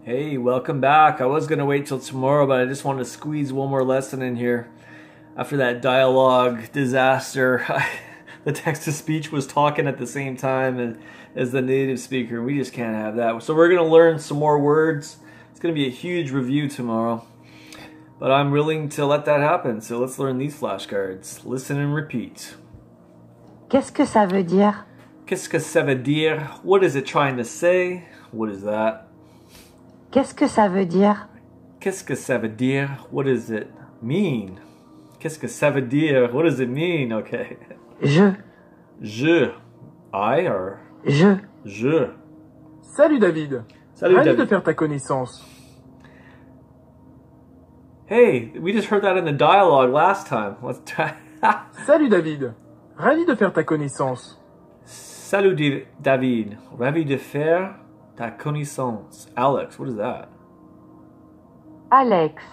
Hey, welcome back. I was going to wait till tomorrow, but I just wanted to squeeze one more lesson in here. After that dialogue disaster, the text-to-speech was talking at the same time as the native speaker. We just can't have that. So we're going to learn some more words. It's going to be a huge review tomorrow. But I'm willing to let that happen. So let's learn these flashcards. Listen and repeat. Qu'est-ce que ça veut dire? Qu'est-ce que ça veut dire? What is it trying to say? What is that? Qu'est-ce que ça veut dire? Qu'est-ce que ça veut dire? What does it mean? Qu'est-ce que ça veut dire? What does it mean? Okay. Je. Je. I or? Je. Je. Salut David. Salut Ravi David. de faire ta connaissance. Hey, we just heard that in the dialogue last time. Let's try. Salut David. Ravi de faire ta connaissance. Salut David. Ravi de faire ta connaissance. Alex, what is that? Alex.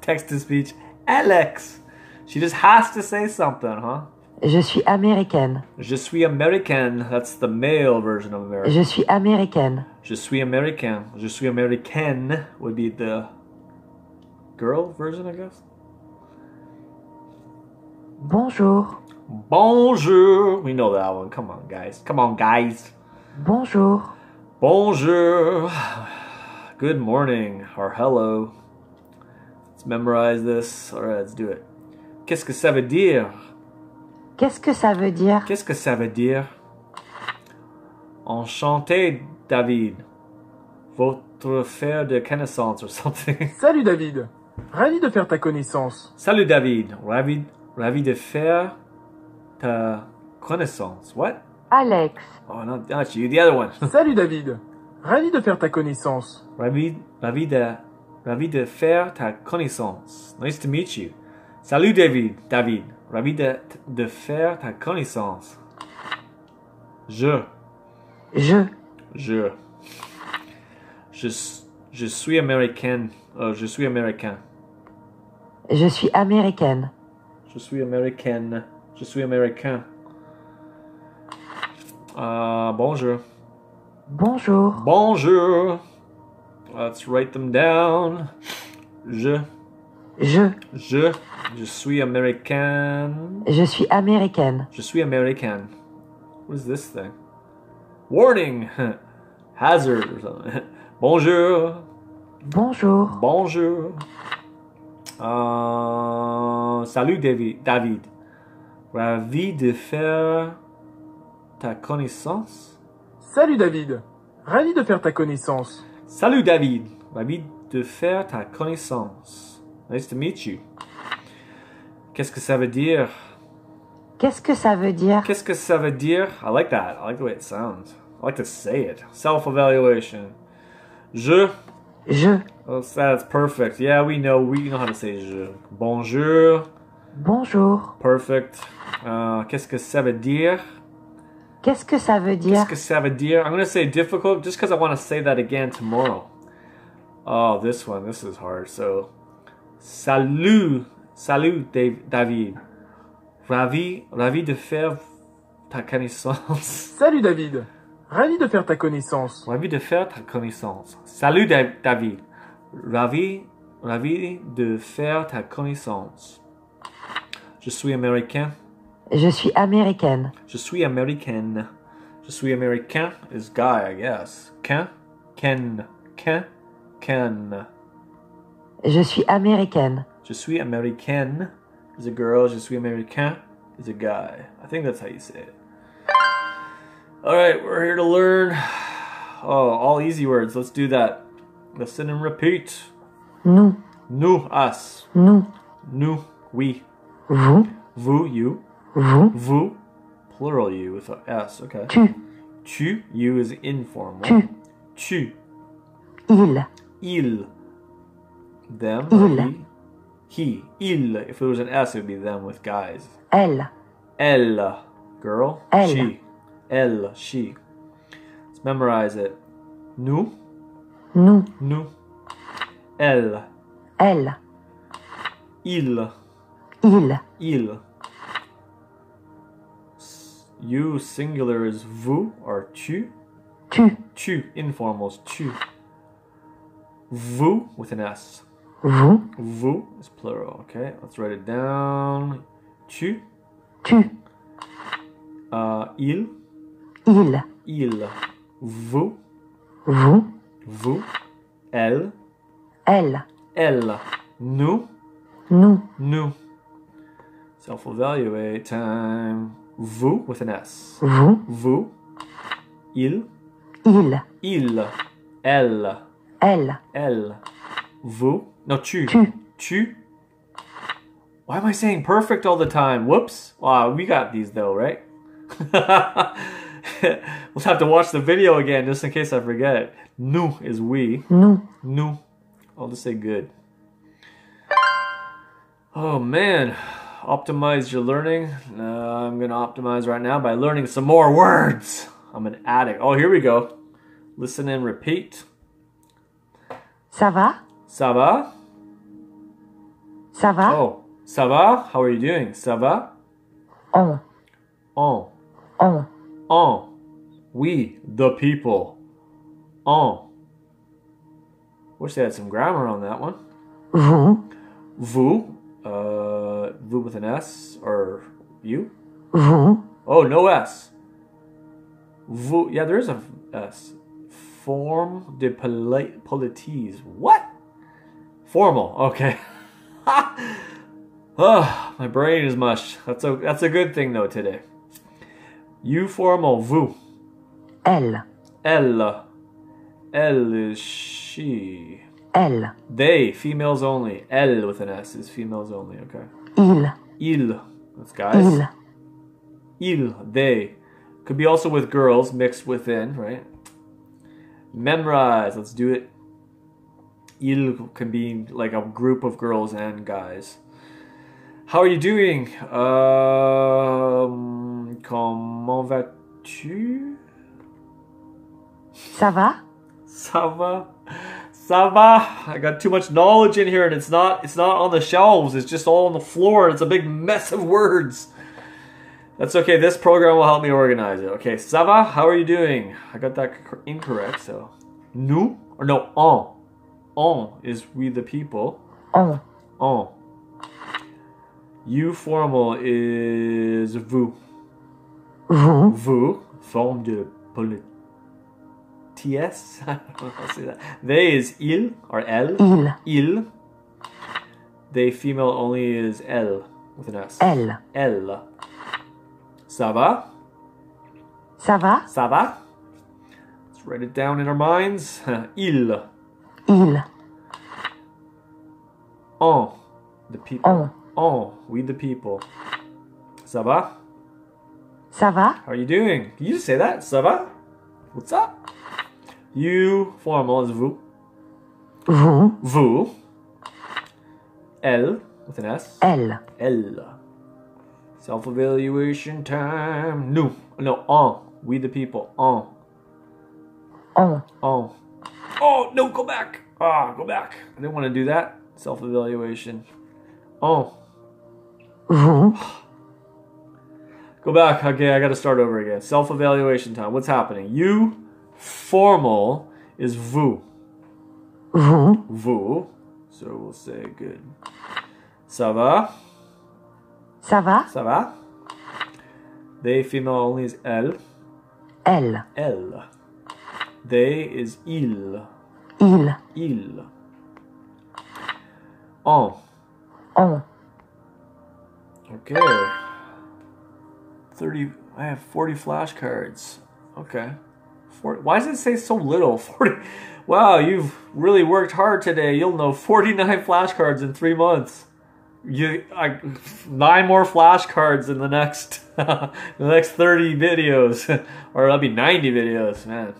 Text to speech. Alex. She just has to say something, huh? Je suis américaine. Je suis américaine. That's the male version of American. Je suis américaine. Je suis américain. Je suis américaine would be the girl version, I guess. Bonjour. Bonjour. We know that one. Come on, guys. Come on, guys. Bonjour. Bonjour. Good morning or hello. Let's memorize this. All right, let's do it. Qu'est-ce que ça veut dire? Qu'est-ce que ça veut dire? Qu'est-ce que ça veut dire? Enchanté, David. Votre faire de connaissance or something. Salut David. Ravi de faire ta connaissance. Salut, David. Ravi de faire ta connaissance. What? Alex. Oh, not you. The other one. Salut David. Ravi de faire ta connaissance. Ravi de faire ta connaissance. Nice to meet you. Salut, David. Ravi de faire ta connaissance. Je. Je suis américaine. Je suis américain. Je suis américaine. Je suis américaine. Je suis américain. Bonjour. Bonjour. Bonjour. Let's write them down. Je suis américaine. Je suis américaine. Je suis américaine. What is this thing? Warning! Hazard or something. Bonjour. Bonjour. Bonjour. Salut David. Ravi de faire ta connaissance. Salut David. Ravi de faire ta connaissance. Salut David. Ravi de faire ta connaissance. Nice to meet you. Qu'est-ce que ça veut dire? Qu'est-ce que ça veut dire? Qu'est-ce que ça veut dire? I like that. I like the way it sounds. I like to say it. Self-evaluation. Je. Oh, that's perfect. Yeah, we know how to say je. Bonjour. Bonjour. Perfect. Qu'est-ce que ça veut dire? Qu'est-ce que ça veut dire? Qu'est-ce que ça veut dire? I'm going to say difficult just because I want to say that again tomorrow. Oh, this one. This is hard. So, salut David. Ravi de faire ta connaissance. Salut David. Ravi de faire ta connaissance. Ravi de faire ta connaissance. Salut David. Ravi de faire ta connaissance. Je suis américain. Je suis américaine. Je suis américaine. Je suis américain is guy, I guess. Ken. Je suis américaine. Je suis américaine is a girl. Je suis américain is a guy. I think that's how you say it. All right, we're here to learn. Oh, all easy words. Let's do that. Listen and repeat. Nous. Nous, us. Nous. Nous, we. Vous. Vous, you. Vous. Vous, plural you with a S, okay. Tu, you is informal. Tu. Il. Them. He. Il. If it was an S, it would be them with guys. Elle. Girl. Elle. She. Let's memorize it. Nous. Elle. Il. You singular is vous or tu. Tu, informals, tu. Vous with an S. Vous. Vous is plural. Okay, let's write it down. Tu. Tu. Il. Il. Il. Vous. Vous. Vous. Elle. Elle. Elle. Nous. Nous. Nous. Self-evaluate time. Vous with an S. Vous. Vous. Il. Il. Il. Elle. Elle. Elle. Vous. No, tu. Tu. Tu. Why am I saying perfect all the time? Whoops. Wow, we got these though, right? We'll have to watch the video again just in case I forget. Nous is we. Nous. Nous. I'll just say good. Oh man. Optimize your learning. I'm going to optimize right now by learning some more words. I'm an addict. Oh, here we go. Listen and repeat. Ça va? Ça va? Ça va? Oh, ça va? How are you doing? Ça va? On. On. On. On. We, the people. On. Wish they had some grammar on that one. Vous. Vous. Vous with an S or you? Vous. Oh, no S. Vous. Yeah, there is a S. Forme de polities. What? Formal. Okay. Oh, my brain is mush. That's a good thing though today. You formal. Vous. Elle. Elle. Elle is she. Elle. They, females only. Elle with an S is females only, okay. Il. Il, that's guys. Il. Il, they. Could be also with girls mixed within, right? Memorize, let's do it. Il can be like a group of girls and guys. How are you doing? Comment vas-tu? Ça va? Ça va? Ça va? I got too much knowledge in here and it's not on the shelves. It's just all on the floor. It's a big mess of words. That's okay. This program will help me organize it. Okay, ça va? How are you doing? I got that incorrect, so. Nous? Or no, on. On is we the people. On. On. You formal is vous. Vous. Vous. Forme de politesse. I don't know how to say that. They is il or elle. Il. Il. They female only is elle with an S. Elle. Elle. Ça va? Ça va? Ça va? Let's write it down in our minds. Il. Il. On. The people. On. On. We the people. Ça va? Ça va? How are you doing? Can you just say that? Ça va? What's up? You formal is vous. Vous. Vous. Elle with an S. Elle. Elle. Self-evaluation time. Nous. No, on. We the people. On. On. On. Oh, no, go back. Ah, go back. I didn't want to do that. Self-evaluation. On. Vous. Go back. Okay, I got to start over again. Self-evaluation time. What's happening? You, formal, is vous. Vous. Vous. So we'll say good. Ça va? Ça va? Ça va? They, female only, is elle. Elle. Elle. They is il. Il. Il. On. On. Okay. 30. I have 40 flashcards. Okay. 40. Why does it say so little? 40. Wow, you've really worked hard today. You'll know 49 flashcards in 3 months. 9 more flashcards in the next the next 30 videos, or that'll be 90 videos, man.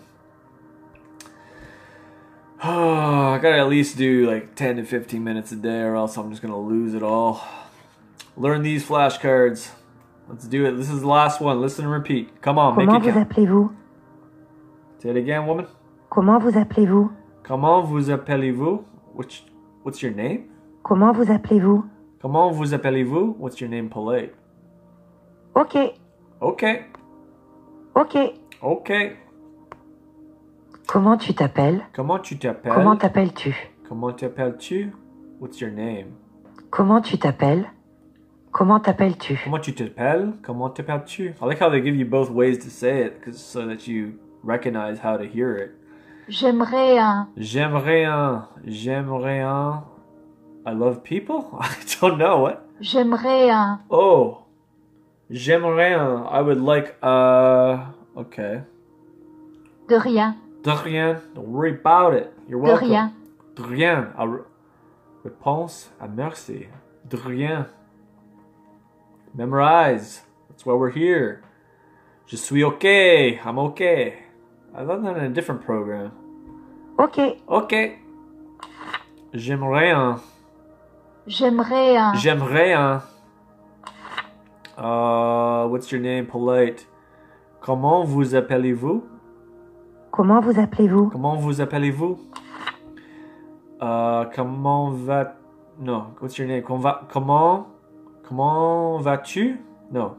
Oh, I gotta at least do like 10 to 15 minutes a day, or else I'm just gonna lose it all. Learn these flashcards. Let's do it. This is the last one. Listen and repeat. Come on, Comment make vous it count. appelez-vous? Say it again, woman. Comment vous appelez-vous? Comment vous appelez-vous? What's your name? Comment vous appelez-vous? Comment vous appelez-vous? What's your name, polite? Ok. Okay. Ok. Okay. Comment tu t'appelles? Comment tu t'appelles? Comment t'appelles-tu? Comment t'appelles-tu? What's your name? Comment tu t'appelles? Comment t'appelles-tu? Comment tu t'appelles? Comment t'appelles-tu? I like how they give you both ways to say it, so that you recognize how to hear it. J'aimerais un. J'aimerais un. J'aimerais un. I love people? I don't know. What? J'aimerais un. Oh. J'aimerais un. I would like okay. De rien. De rien. Don't worry about it. You're De welcome. rien. De rien. Réponse à merci. De rien. Memorize. That's why we're here. Je suis okay. I'm okay. I learned that in a different program. Ok. Okay. J'aimerais un. J'aimerais un. J'aimerais un. What's your name? Polite. Comment vous appelez-vous? Comment vous appelez-vous? Comment vous appelez-vous? Comment va... No. What's your name? Comment vas-tu? No.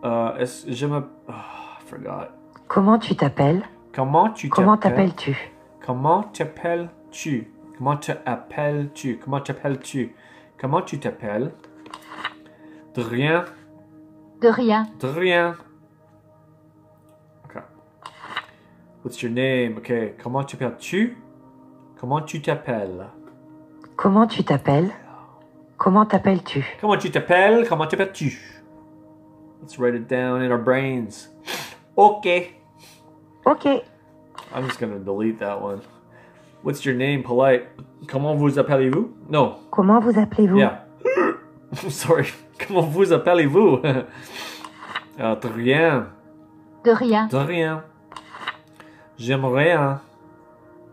Je me... Oh, I forgot. Comment tu t'appelles? Comment tu Comment t'appelles? t'appelles-tu? Comment t'appelles-tu? Comment t'appelles-tu? Comment t'appelles-tu? Comment tu t'appelles? De rien. De rien. De rien. Okay. What's your name? Okay. Comment t'appelles-tu? Comment tu t'appelles? Comment tu t'appelles? Comment t'appelles-tu? Comment tu t'appelles? Comment t'appelles-tu? Let's write it down in our brains. Okay. Ok. I'm just gonna delete that one. What's your name? Polite. Comment vous appelez-vous? No. Comment vous appelez-vous? Yeah. Sorry. Comment vous appelez-vous? De rien. De rien. De rien. J'aimerais un.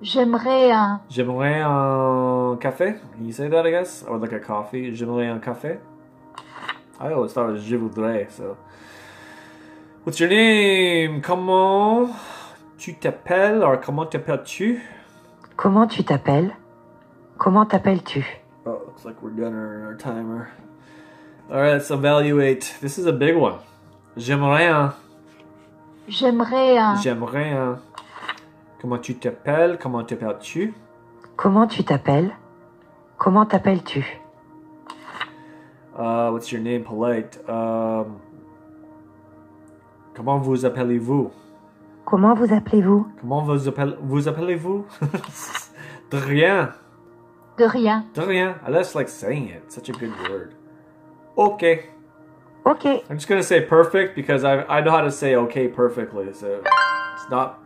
J'aimerais un. J'aimerais un café. Can you say that, I guess? I would like a coffee. J'aimerais un café. I always thought it was je voudrais, so. What's your name? Comment tu t'appelles? Or comment t'appelles-tu? Comment tu t'appelles? Comment t'appelles-tu? Oh, looks like we're done our timer. Alright, let's evaluate. This is a big one. J'aimerais un. J'aimerais un. J'aimerais un. Comment tu t'appelles? Comment t'appelles-tu? Comment tu t'appelles? Comment t'appelles-tu? What's your name? Polite. Comment vous appelez-vous? Comment vous appelez-vous? Comment vous appelez-vous? De rien. De rien. De rien. I just like saying it. It's such a good word. Okay. Ok. I'm just gonna say perfect because I know how to say okay perfectly. So it's not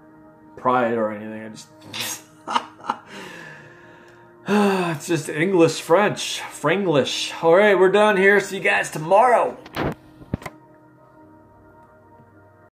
pride or anything. I just it's just English, French, Franglish. All right, we're done here. See you guys tomorrow.